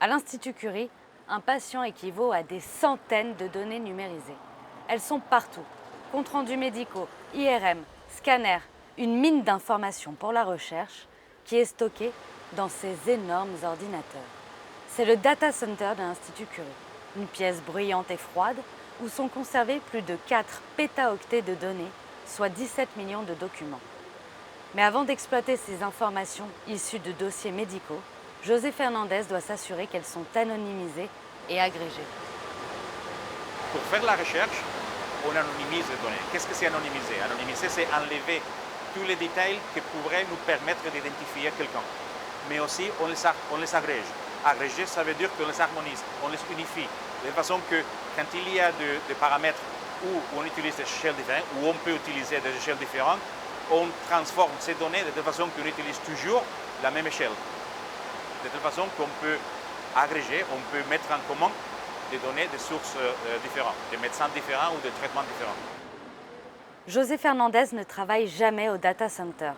À l'Institut Curie, un patient équivaut à des centaines de données numérisées. Elles sont partout. Comptes rendus médicaux, IRM, scanners, une mine d'informations pour la recherche qui est stockée dans ces énormes ordinateurs. C'est le data center de l'Institut Curie, une pièce bruyante et froide où sont conservés plus de 4 pétaoctets de données, soit 17 millions de documents. Mais avant d'exploiter ces informations issues de dossiers médicaux, José Fernandez doit s'assurer qu'elles sont anonymisées et agrégées. Pour faire la recherche, on anonymise les données. Qu'est-ce que c'est anonymiser? Anonymiser, c'est enlever tous les détails qui pourraient nous permettre d'identifier quelqu'un. Mais aussi, on les agrège. Agréger, ça veut dire qu'on les harmonise, on les unifie. De façon que quand il y a des paramètres où on utilise des échelles différentes, où on peut utiliser des échelles différentes, on transforme ces données de telle façon qu'on utilise toujours la même échelle. De telle façon qu'on peut agréger, on peut mettre en commun des données de sources différentes, des médecins différents ou de traitements différents. José Fernandez ne travaille jamais au data center.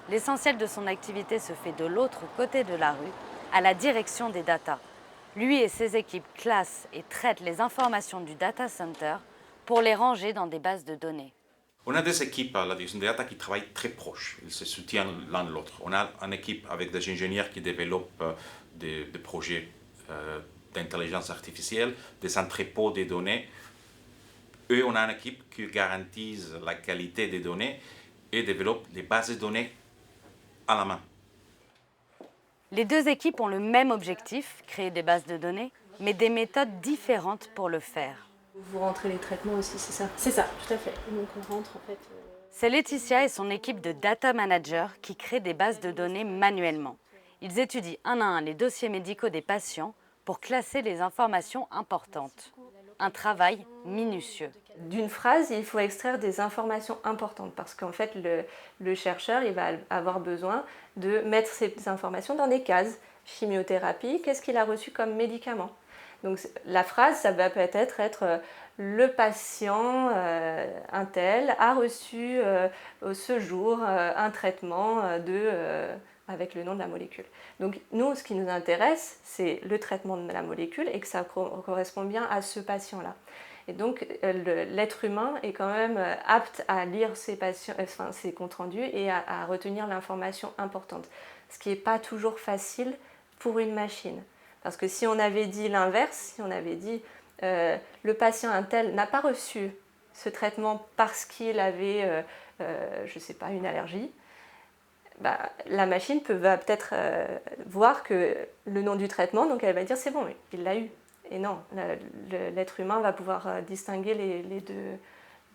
L'essentiel de son activité se fait de l'autre côté de la rue, à la direction des data. Lui et ses équipes classent et traitent les informations du data center pour les ranger dans des bases de données. On a des équipes à la direction des data qui travaillent très proches, ils se soutiennent l'un de l'autre. On a une équipe avec des ingénieurs qui développent des projets d'intelligence artificielle, des entrepôts des données. Eux, on a une équipe qui garantit la qualité des données et développe des bases de données à la main. Les deux équipes ont le même objectif, créer des bases de données, mais des méthodes différentes pour le faire. Vous rentrez les traitements aussi, c'est ça? C'est ça, tout à fait. Donc on rentre en fait... C'est Laetitia et son équipe de data managers qui créent des bases de données manuellement. Ils étudient un à un les dossiers médicaux des patients pour classer les informations importantes. Un travail minutieux. D'une phrase, il faut extraire des informations importantes parce qu'en fait, le chercheur il va avoir besoin de mettre ces informations dans des cases. Chimiothérapie, qu'est-ce qu'il a reçu comme médicament? Donc la phrase, ça va peut-être être le patient un tel a reçu ce jour un traitement avec le nom de la molécule. Donc nous, ce qui nous intéresse, c'est le traitement de la molécule et que ça correspond bien à ce patient-là. Et donc l'être humain est quand même apte à lire ses comptes rendus et à retenir l'information importante. Ce qui n'est pas toujours facile pour une machine. Parce que si on avait dit l'inverse, si on avait dit le patient un tel n'a pas reçu ce traitement parce qu'il avait, je ne sais pas, une allergie, bah, la machine va peut-être voir que le nom du traitement, donc elle va dire c'est bon, il l'a eu. Et non, l'être humain va pouvoir distinguer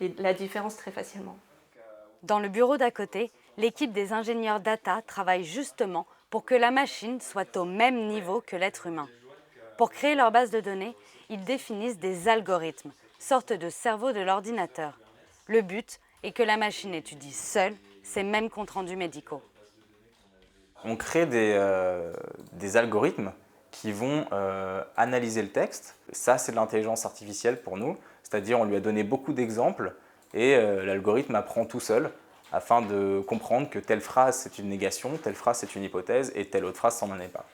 la différence très facilement. Dans le bureau d'à côté, l'équipe des ingénieurs data travaille justement pour que la machine soit au même niveau que l'être humain. Pour créer leur base de données, ils définissent des algorithmes, sorte de cerveau de l'ordinateur. Le but est que la machine étudie seule ces mêmes comptes rendus médicaux. On crée des algorithmes qui vont analyser le texte. Ça, c'est de l'intelligence artificielle pour nous, c'est-à-dire on lui a donné beaucoup d'exemples et l'algorithme apprend tout seul afin de comprendre que telle phrase c'est une négation, telle phrase c'est une hypothèse et telle autre phrase ça n'en est pas.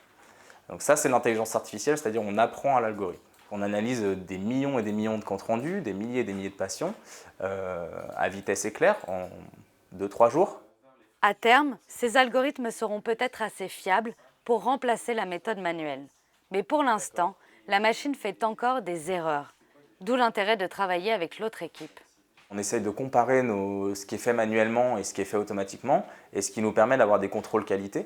Donc ça, c'est l'intelligence artificielle, c'est-à-dire on apprend à l'algorithme. On analyse des millions et des millions de comptes rendus, des milliers et des milliers de patients à vitesse éclair en 2-3 jours. À terme, ces algorithmes seront peut-être assez fiables pour remplacer la méthode manuelle. Mais pour l'instant, la machine fait encore des erreurs. D'où l'intérêt de travailler avec l'autre équipe. On essaye de comparer ce qui est fait manuellement et ce qui est fait automatiquement, et ce qui nous permet d'avoir des contrôles qualité.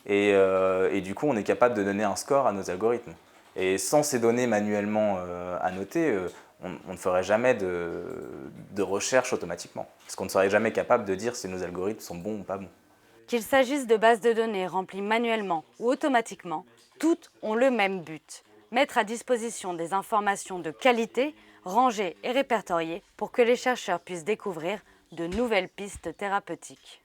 Et du coup, on est capable de donner un score à nos algorithmes. Et sans ces données manuellement annotées, on ne ferait jamais de recherche automatiquement. Parce qu'on ne serait jamais capable de dire si nos algorithmes sont bons ou pas bons. Qu'il s'agisse de bases de données remplies manuellement ou automatiquement, toutes ont le même but, mettre à disposition des informations de qualité, rangées et répertoriées pour que les chercheurs puissent découvrir de nouvelles pistes thérapeutiques.